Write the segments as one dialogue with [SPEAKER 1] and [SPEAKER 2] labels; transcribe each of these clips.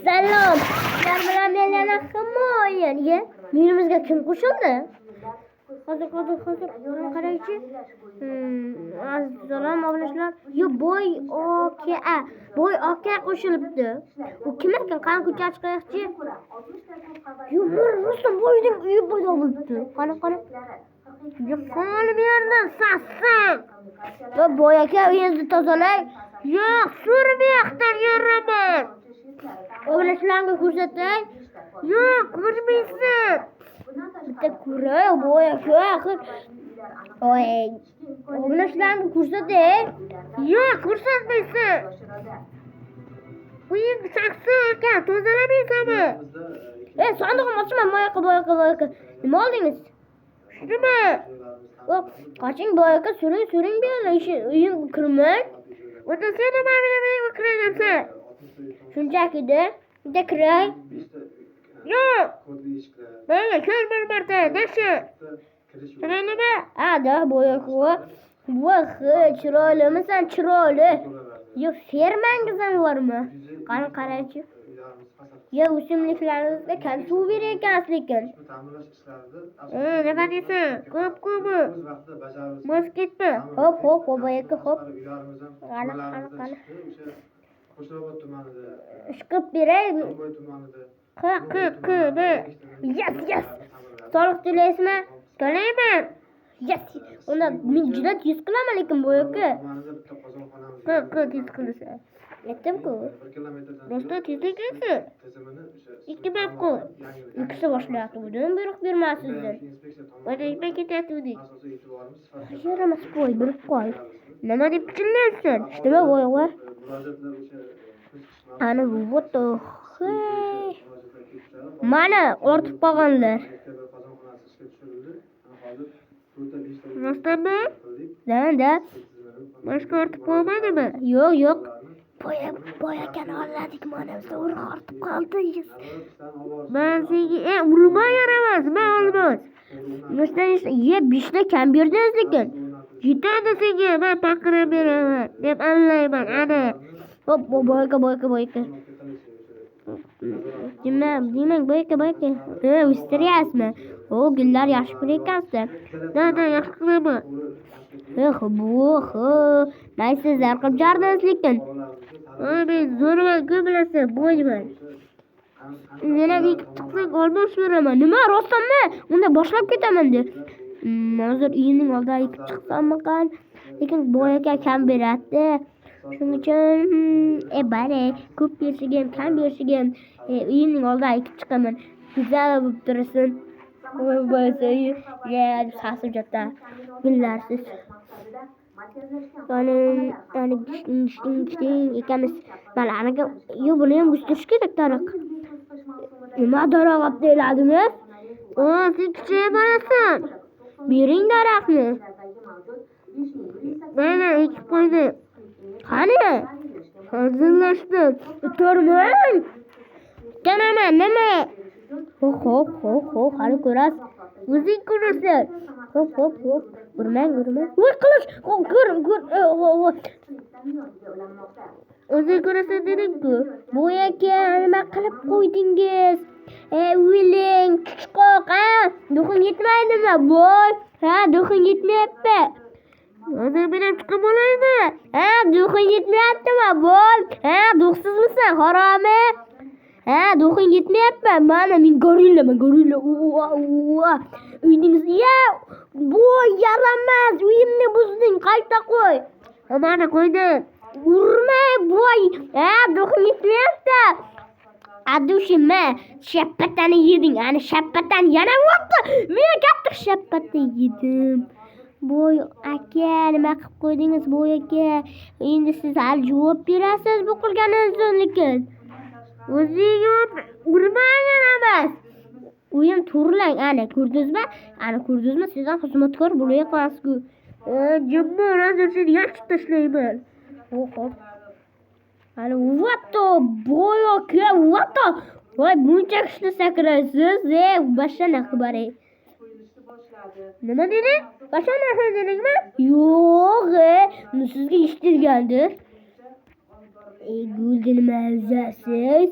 [SPEAKER 1] Salom. Sizlar bilan men yana himoyaga. Menimizga kim qo'shildi? Hozir qaraychi. Salom obunachilar. Yo boy aka. Boy aka qo'shilibdi. U kim ekan? Qani ko'chaga chiqaychi. Yo, Rustam boyning uyi paydo bo'libdi. Qani. Yo, qol bu yerda sassin. Yo, boy aka uyingizni tozalang. Yo'q, suri bu yoqdan yuraman. Obunachilarga ko'rsatay. Yo'q, ko'rmaysan. Bitta ko'ray, boy aka. Obunachilarga ko'rsatay. Yo'q, ko'rsatmaysan. Uying sassin aka, tozalamaysanmi? Sandig'im ochaman, boy aka. Nima oldingiz? Shunimi? Qoching boy aka, suring bu yerda uyim kirmang. O'ta sen nima bilan kiraversan? Shunchaki-da, bitta kiray. Yo'q. Mana ko'r bir marta, dashi. Nima? Da boy aka. Voy, chiroylimisan, chiroyli. Yo, fermangiz ham bormi? Qani qaraychi. Ya o'simliklaringizga kam suv berayotgansiz lekin. Nima deysan? Ko'p-ko'pmi? Mos ketma. Hop, boy aka, hop. Qani.
[SPEAKER 2] Qo'shrobod tumanida.
[SPEAKER 1] Ishqib beray. Yes. Soliq to'laysizmi? To'layman. Yes. Unda men juda tez qilaman lekin boy aka. Tez qilsa. Aytdim-ku. Do'stlar tezlik etsin. 2 bapqu. Ikkisi boshlayapti. Budan buyruq bermasizlar. Voy ketyapti. Yaramas qo'y, bir qo'y. Nima deb pichillaysan? Ishtima voy. Ana bu to. Mana ortib qolganlar. Rostami? Da. Boshqa ortib qolmadimi? Yo'q. Boy akani oladik mana bizda ortib qoldi. Men senga urmay yaramas, men olmas. Ye 5 ta kam berdingiz lekin. Yetadi senga, men paqirib beraman deb anlayman. Ana. Hop, boy aka. Demang boy aka. Ustiryapsizmi? Gullar yaxshi ko'rayapsiz. Da yaxshi qilaman. Maysiz zarqib jardingiz lekin. Men zo'rman, ko'p bo'yman. Yana bir chiqsak olmoq beraman. Nima, rostmi? Unda boshlab ketaman deb. Hozir uyining oldiga chiqsammi qan? Lekin boy aka kam beradi. Shuning uchun bari ko'p berishim, kam berishim, uyining oldiga chiqaman. Güzel bo'lib tursin. Bo'lsa, sasib jota. Billarsiz. Yani gishting ekamiz. Mana anaga buni ham o'stirish kerak tariq. Nima darog'ab deyladimi? Sen kichik bo'lasan. Bering daraxtni. Mana ekib qo'ydi. Qani? Hazillashdim. O'tirmang. Kanaman, nima? Hop, hali ko'rasiz. O'zing ko'rasan. Hop. Urmang. Voy qilish. Ko'r. O'zing ko'rasan dedim-ku. Boy aka, nima qilib qo'ydingiz? O'ling, chiqoq, duxing yetmaydimi, boy? Duxing yetmayapti. Hozir men chiqib olaymi? Duxing yetmayaptimi, boy? Duxsizmisan, haromi? Duxing yetmayapti. Mana men gorilla. Uyingiz, boy yaramas, uyimni buzding, qayta qo'y. Mana qo'ydim. Urmay, boy. Duxing yetmayapti. Adushima, shappatani yeding. Ana shappatan yana o'tdi. Men katta shappatni yedim. Boy aka, nima qilib qo'ydingiz, boy aka? Endi siz hali javob berasiz bu qilganingizni lekin. O'zingiz urmang emas. Uyim turlang, ana ko'rdingizmi? Sizdan xizmatkor bo'layapsiz-ku. Jimma o'rasini yaxshi tashlayman. Hop. Hali vato, boy aka, vato. Voy, buncha kuchli sakraysiz, bashana xibari. Nima dedi? Bashana dedingmi? Yo'q, sizga eshittirgandir. Gulga nima o'zasiz?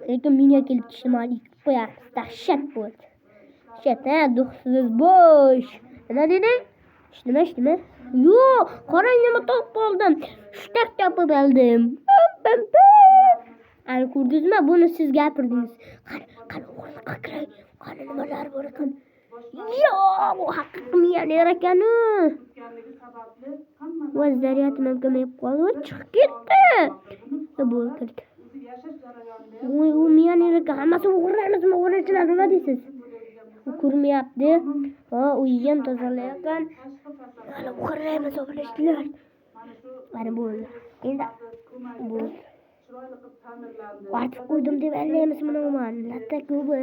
[SPEAKER 1] Lekin menga kelib tushimani ikki qo'yasiz. Dahshat bo'ldi. Dahshat, duxsiz bo'sh. Nima deding? Nima? Yo'q, qarang nima topib oldim. Shtak topib oldim. Ana ko'rdingizmi? Buni siz gapirdingiz. Qani o'g'ri qani nimalar bor ekan? Yo'q, bu haqiqiy millioner ekan-u. Voz zaryatim kamayib qoldi, chiqib ketdi. Bo'ldi kirdi. U millioner ekan, hammasi o'g'richilar nima deysiz? Ko'rmayapti. U ham tozalayotgan. Hali o'g'irlaymiz o'g'richilar. Mana bo'ldi. Endi bo'ldi. Ortiq qo'ydim deb allaymiz buni. Latta ko'pi.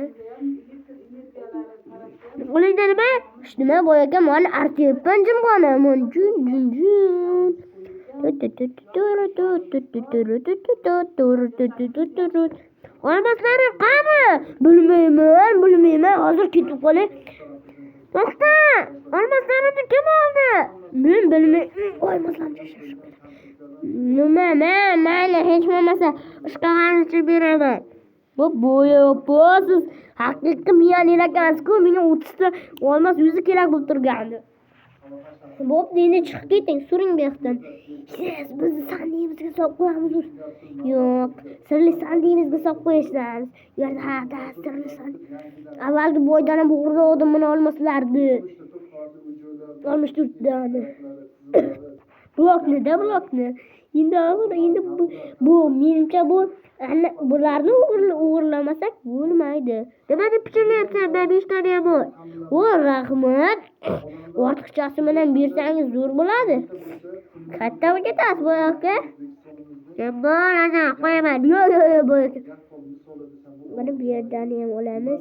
[SPEAKER 1] Qo'lingda nima? Nima bo'yaga mani artyapman jimg'ona. Jun. Olmaslari qani? Bilmayman. Hozir ketib qolay. To'xta! Olmaslarini kim oldi? Men bilmayman. Olmaslarni shashib. Nima? Mayli, hech bo'lmasa ishqalarni beraman. Bu bo'yasiz. Haqiqiy millioner ekansiz-ku, menga 30 ta olmas 100 kerak bo'lib turgandi. Bo'pti, endi chiqib keting, suring bu yoqdan. Siz bizni sandigimizga solib qo'yamiz. Yo'q, sirli sandigimizga solib qo'yasiz. Yo'q, sirli sandig. Avvalgi boydan ham o'g'irladim buni olmaslardi. 64 dani. Blokni. Endi bu menimcha bu bularni o'g'irlamasak bo'lmaydi. Nima deb pichirlayapsan? Men 5 tani ham bor. O, rahmat. Ortiqchasi bilan bersangiz zo'r bo'ladi. Qayerga ketasiz bu yoqqa? Bo'ladi, qo'yaman. Yo'q, bo'ladi. Mana bu yerdan ham olamiz.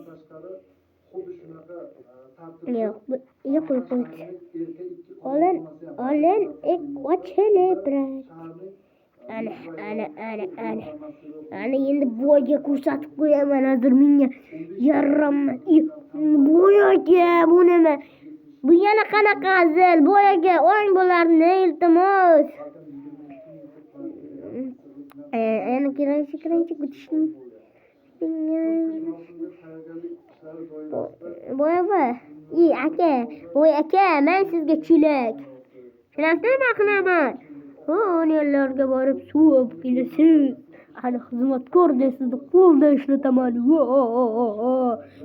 [SPEAKER 1] Yo'q, qo'y. Olin, ochilib biray. Ana endi boyga ko'rsatib qo'yaman hozir menga yaramas. Boyaga bu nima? Bu yana qanaqa azal? Boyaga o'ng bo'larni iltimos. Ana kiranchi kutishni. Boy aka, men sizga chelak. Chelakni qilaman. Yerlarga borib suv kelasiz. Ana xizmatkor sizni qo'lda ishlataman.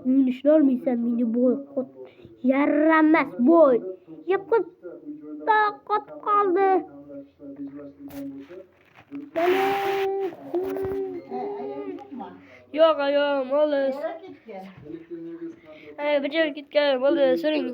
[SPEAKER 1] Men ishlolmaysan, menga boy yaramas boy. Yiqib qotib qoldi. Yo'q, olis. Bir joyga ketgan, bo'ldi, suring.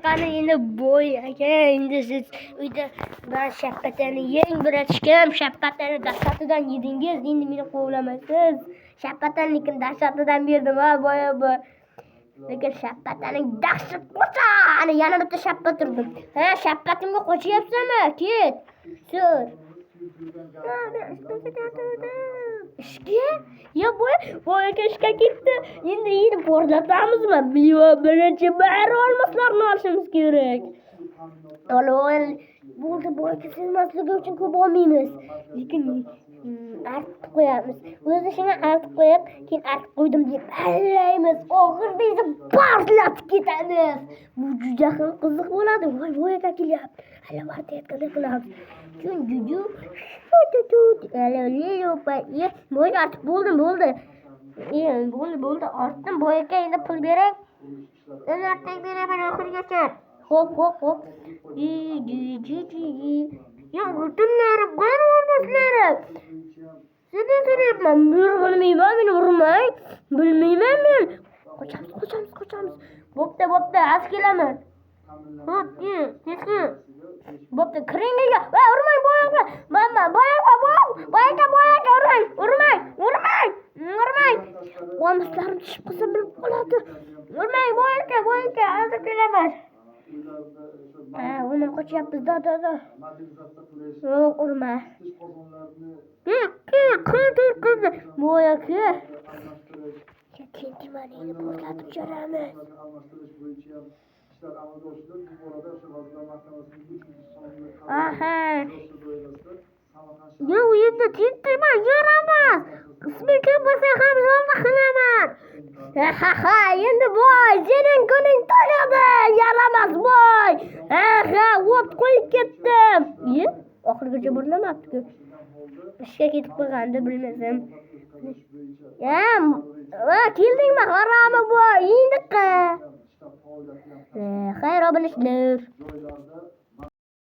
[SPEAKER 1] Qani endi boy aka, endi siz uyda ben shapatani yeng biratishgan, shapatani dahshatidan yedingiz, endi meni qovlamaysiz. Shapatanikin dahshatidan berdim, boya. Lekin shapataning dahshat qo'cha. Ana yana bitta shappat turdim. Shappatimga qochyapsanmi? Ket. Sur. Ishga? Ya boyaga ishga ketdi. Endi porlatamizmi? Birinchi bari olmaslarni olishimiz kerak. Bo'ldi, boyaga sizmasligi uchun ko'p olmaymiz. Lekin artib qo'yamiz. O'zi shuni artib qo'yib, keyin artib qo'ydim deb allaymiz. Oxirida esa portlatib ketamiz. Bu juda ham qiziq bo'ladi. Boyaga kelyapti. Hali vartayotganda qilamiz. Juju. Boy artib bo'ldi. Bo'ldi. Ortdim. Boyaga endi pul berang. Endi artib beraman oxirigacha. Xo'p. Ya butunlarim qani olmaslarim. Sizdan so'rayapman. Bilmayman, meni urmang. Bilmayman men. Qochamiz. Bo'pti, az kelaman. Xo'p, keskin. Bo'pti, kiringiga. Urmang boyaga. Mama, boyaga urmang. Olmaslarim tushib qolsa bilib qoladi. Urmang boyaga, hozir kelaman. Uni qochyapmiz, da. Yo'q, urma. Qizi. Boyaga. Keyin mani portlatib chiqaramiz. Aha. Ya u yerda tinchman, yaramas. Qismi ko'p bo'lsa ham yo'lda qilaman. Ha, endi voy, sening kuning to'g'ri, yaramas voy. Ha, o't qo'yib ketdim. Oxirigacha bo'lamabdi-ku. Ishga ketib qolgandi, bilmasam. Keldingmi, haromi voy, indiqqa. Xayr, obunishlar.